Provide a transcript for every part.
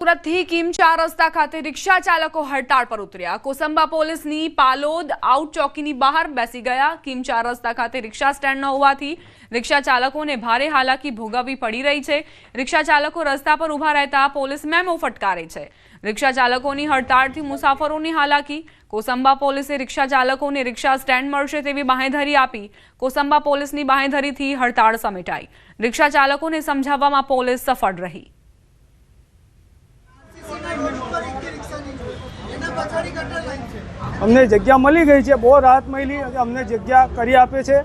સુરતથી કિમ 4 રસ્તા ખાતે રિક્ષા ચાલકો હડતાળ પર ઉતર્યા। કોસંબા પોલીસની પાલોદ આઉટ ચોકીની બહાર બેસી ગયા। કિમ 4 રસ્તા ખાતે રિક્ષા સ્ટેન્ડ ન હોવાથી રિક્ષા ચાલકોને ભારે હાલાકી ભોગવવી પડી રહી છે। રિક્ષા ચાલકો રસ્તા પર ઊભા રહેતા પોલીસ મેમો ફટકારે છે। રિક્ષા ચાલકોની હડતાળથી મુસાફરોની હાલાકી। કોસંબા પોલીસે રિક્ષા ચાલકોને રિક્ષા સ્ટેન્ડ મળશે તેવી બાંહેધરી આપી। કોસંબા પોલીસની બાંહેધરીથી હડતાળ સમેટાઈ। રિક્ષા ચાલકોને સમજાવવામાં પોલીસ સફળ રહી। अमने जग्या मळी गई है, बहुत राहत मळी। अमने जग्या करी आपे छे।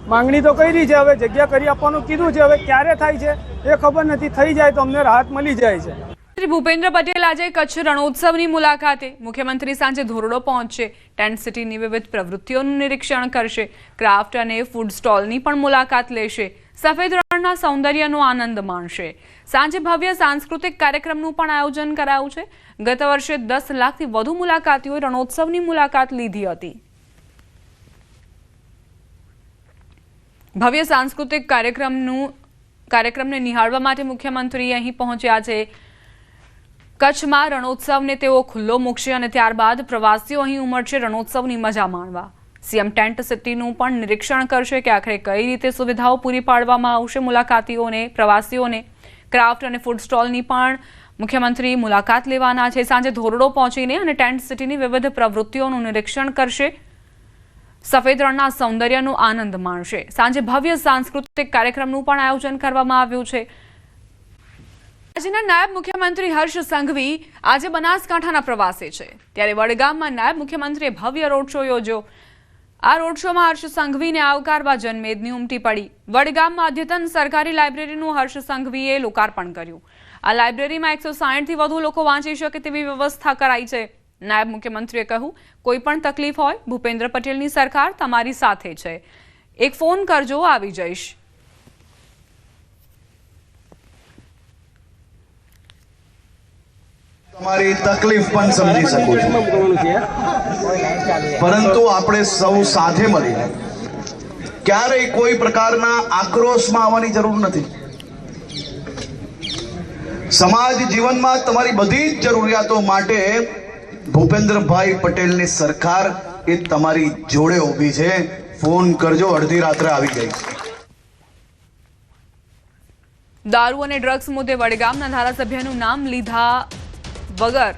मांगणी तो करी छे, हवे जग्या करी आपवानुं कीधुं छे, हवे क्यारे थाय छे ए खबर नथी। थई जाय तो अमने राहत मळी जाय छे। श्री भूपेन्द्र पटेल आज कच्छ रणोत्सवनी मुलाकाते। मुख्यमंत्री सांजे धोरडो पहोंचशे। टेंट सिटीनी विविध प्रवृत्तिओनुं निरीक्षण करशे। क्राफ्ट अने फूड स्टॉलनी पण मुलाकात लेशे। सफेद रણના સૌંદર્યનો આનંદ માણશે। સાંજે ભવ્ય સાંસ્કૃતિક કાર્યક્રમનું પણ આયોજન કરાયું છે। ગત વર્ષે 10 લાખથી વધુ મુલાકાતીઓએ રણોત્સવની મુલાકાત લીધી હતી। ભવ્ય સાંસ્કૃતિક કાર્યક્રમને નિહાળવા માટે મુખ્યમંત્રી અહીં પહોંચ્યા છે। કચ્છમાં રણોત્સવને તેઓ ખુલ્લો મૂકશે અને ત્યારબાદ પ્રવાસીઓ અહીં ઉમટશે રણોત્સવની મજા માણવા। सीएम टेंट सिटीનું પણ નિરીક્ષણ કરશે કે આખરે કઈ રીતે સુવિધાઓ પૂરી પાડવામાં આવશે મુલાકાતીઓને પ્રવાસીઓને। ક્રાફ્ટ અને ફૂડ સ્ટોલની પણ મુખ્યમંત્રી મુલાકાત લેવાના છે। સાંજે ધોરડો પહોંચીને અને ટેન્ટ સિટીની વિવિધ પ્રવૃત્તિઓનું નિરીક્ષણ કરશે। સફેદ રણના સૌંદર્યનો આનંદ માણશે। સાંજે ભવ્ય સાંસ્કૃતિક કાર્યક્રમનું પણ આયોજન કરવામાં આવ્યું છે। રાજ્યના નાયબ મુખ્યમંત્રી હર્ષ સંઘવી આજે બનાસકાંઠાના પ્રવાસે છે, ત્યારે વડગામમાં નાયબ મુખ્યમંત્રીએ ભવ્ય રોડ શો યોજ્યો। આ રોડ શોમાં હર્ષ સંઘવીને આવકારવા જનમેદની ઉમટી પડી। વડગામમાં અદ્યતન સરકારી લાઇબ્રેરીનું હર્ષ સંઘવીએ લોકાર્પણ કર્યું। આ લાઇબ્રેરીમાં 160થી વધુ લોકો વાંચી શકે તેવી વ્યવસ્થા કરાઈ છે। નાયબ મુખ્યમંત્રીએ કહ્યું, કોઈ પણ તકલીફ હોય ભૂપેન્દ્ર પટેલની સરકાર તમારી સાથે છે, એક ફોન કરજો, આવી જઈશ। તમારી તકલીફ પણ સમજી શકું છું, પરંતુ આપણે સૌ સાથે મળીને ક્યારેય કોઈ પ્રકારના આક્રોશમાં આવવાની જરૂર નથી। સમાજ જીવનમાં તમારી બધી જ જરૂરિયાતો માટે ભૂપેન્દ્રભાઈ પટેલની સરકાર એ તમારી જોડે ઊભી છે। ફોન કરજો, અડધી રાત્રે આવી જઈશ। દારૂ અને ડ્રગ્સ મુદ્દે વડગામના ધારાસભ્યનું નામ લીધા વગર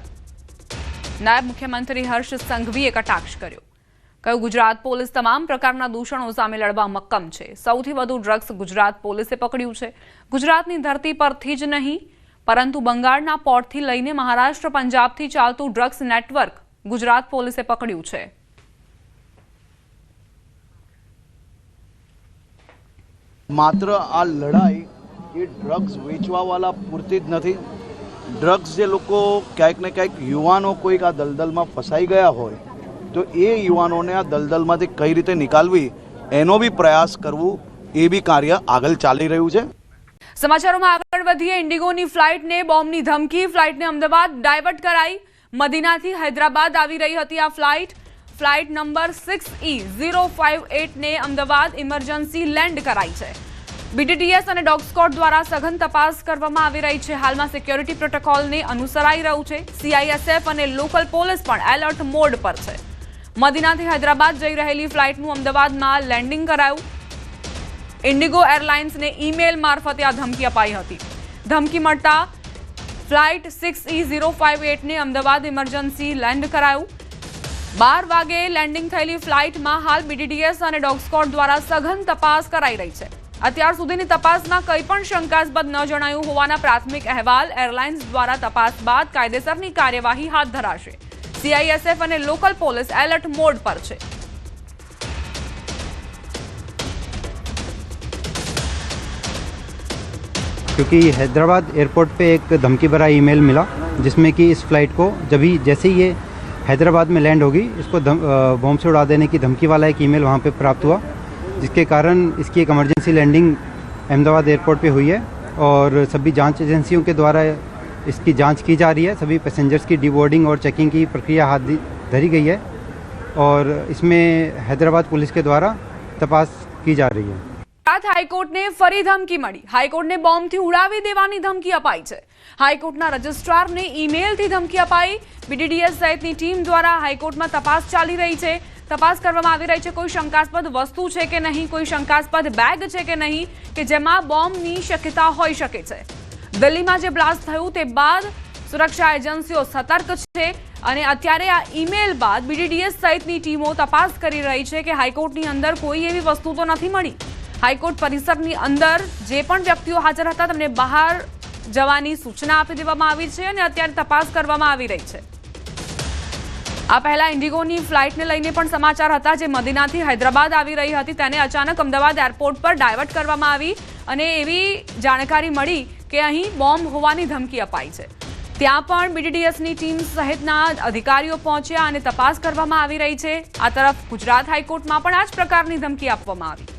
નાયબ મુખ્યમંત્રી હર્ષ સંઘવીએ કટાક્ષ કર્યો। કહ્યું, ગુજરાત પોલીસ તમામ પ્રકારના દૂષણો સામે લડવા મક્કમ છે। સૌથી વધુ ડ્રગ્સ ગુજરાત પોલીસે પકડ્યું છે। ગુજરાતની ધરતી પરથી જ નહીં પરંતુ બંગાળના પોર્ટથી લઈને મહારાષ્ટ્ર પંજાબથી ચાલતું ડ્રગ્સ નેટવર્ક ગુજરાત પોલીસે પકડ્યું છે। માત્ર આ લડાઈ એ ડ્રગ્સ વેચવાવાળા પૂરતી જ નથી। ડ્રગ્સ જે લોકો ક્યાંક ને ક્યાંક યુવાનો કોઈક આ દલદલમાં ફસાઈ ગયા હોય તો એ યુવાનોને આ દલદલમાંથી કઈ રીતે નિકાલવી એનો બી પ્રયાસ કરવું, એ બી કાર્ય આગળ ચાલી રહ્યું છે। સમાચારોમાં આગળ વધીએ। ઇન્ડિગોની ફ્લાઇટને બોમ્બની ધમકી। ફ્લાઇટને અમદાવાદ ડાયવર્ટ કરાઈ। મદીનાથી હૈદરાબાદ આવી રહી હતી આ ફ્લાઇટ નંબર 6E058 ને અમદાવાદ ઇમરજન્સી લેન્ડ કરાઈ છે। बीटीटीएस અને ડોગ સ્ક્વોડ દ્વારા સઘન તપાસ કરવામાં આવી રહી છે। હાલમાં સિક્યોરિટી પ્રોટોકોલને અનુસરાઈ રહ્યું છે। CISF અને લોકલ પોલીસ પણ એલર્ટ મોડ પર છે। મદીનાથી હૈદરાબાદ જઈ રહેલી ફ્લાઇટનું અમદાવાદમાં લેન્ડિંગ કરાયું। ઇન્ડિગો એરલાઇન્સને ઈમેલ મારફતે આ ધમકી અપાઈ હતી। ધમકી મળતા ફ્લાઇટ 6E058 ને અમદાવાદ ઇમરજન્સી લેન્ડ કરાયું। 12 વાગે લેન્ડિંગ થયેલી ફ્લાઇટમાં હાલ BTTS અને ડોગ સ્ક્વોડ દ્વારા સઘન તપાસ કરાઈ રહી છે। અત્યાર સુધીની તપાસમાં કંઈ પણ શંકાસ્પદ ન જણાયું હોવાના પ્રાથમિક અહેવાલ એરલાઇન્સ દ્વારા તપાસ બાદ કાયદેસરની કાર્યવાહી હાથ ધરાશે। CISF અને લોકલ પોલીસ એલર્ટ મોડ પર છે। क्योंकि हैदराबाद एयरपोर्ट पे एक धमकी भरा ईमेल मिला जिसमें कि इस फ्लाइट को जैसे ही ये हैदराबाद में लैंड होगी इसको बॉम्ब से उड़ा देने की धमकी वाला एक ईमेल वहाँ पे प्राप्त हुआ, जिसके कारण इसकी एक इमरजेंसी लैंडिंग अहमदाबाद एयरपोर्ट पे हुई है और सभी जांच एजेंसियों के द्वारा इसकी जांच की जा रही है। सभी पैसेंजर्स की डिबोर्डिंग और चेकिंग की प्रक्रिया हाथ धरी गई है और इसमें हैदराबाद पुलिस के द्वारा तपास की जा रही है। હાઈકોર્ટને ફરી ધમકી મળી. હાઈકોર્ટને બોમ્બથી ઉડાવી દેવાની ધમકી અપાઈ છે. હાઈકોર્ટના રજિસ્ટ્રારને ઈમેલથી ધમકી અપાઈ. બીડીડીએસ સહિતની ટીમ દ્વારા હાઈકોર્ટમાં તપાસ ચાલી રહી છે. તપાસ કરવામાં આવી રહી છે. કોઈ શંકાસ્પદ વસ્તુ છે કે નહીં, કોઈ શંકાસ્પદ બેગ છે કે નહીં કે જેમાં બોમ્બની શક્યતા હોઈ શકે છે. દિલ્હીમાં જે બ્લાસ્ટ થયું તે બાદ સુરક્ષા એજન્સીઓ સતર્ક છે અને અત્યારે આ ઈમેલ બાદ બીડીડીએસ સહિતની ટીમો તપાસ કરી રહી છે કે હાઈકોર્ટની અંદર કોઈ એવી વસ્તુ તો નથી મળી. હાઈકોર્ટ પરિસરની અંદર જે પણ વ્યક્તિઓ હાજર હતા તેમને બહાર જવાની સૂચના આપી દેવામાં આવી છે અને અત્યારે તપાસ કરવામાં આવી રહી છે. આ પહેલા ઇન્ડિગોની ફ્લાઇટને લઈને પણ સમાચાર હતા જે મદીનાથી હૈદરાબાદ આવી રહી હતી. તેને અચાનક અમદાવાદ એરપોર્ટ પર ડાયવર્ટ કરવામાં આવી અને એવી જાણકારી મળી કે અહીં બોમ્બ હોવાની ધમકી અપાઈ છે. ત્યાં પણ બીડીડીએસની ટીમ સહિતના અધિકારીઓ પહોંચ્યા અને તપાસ કરવામાં આવી રહી છે. આ તરફ ગુજરાત હાઈકોર્ટમાં પણ આ જ પ્રકારની ધમકી આપવામાં આવી.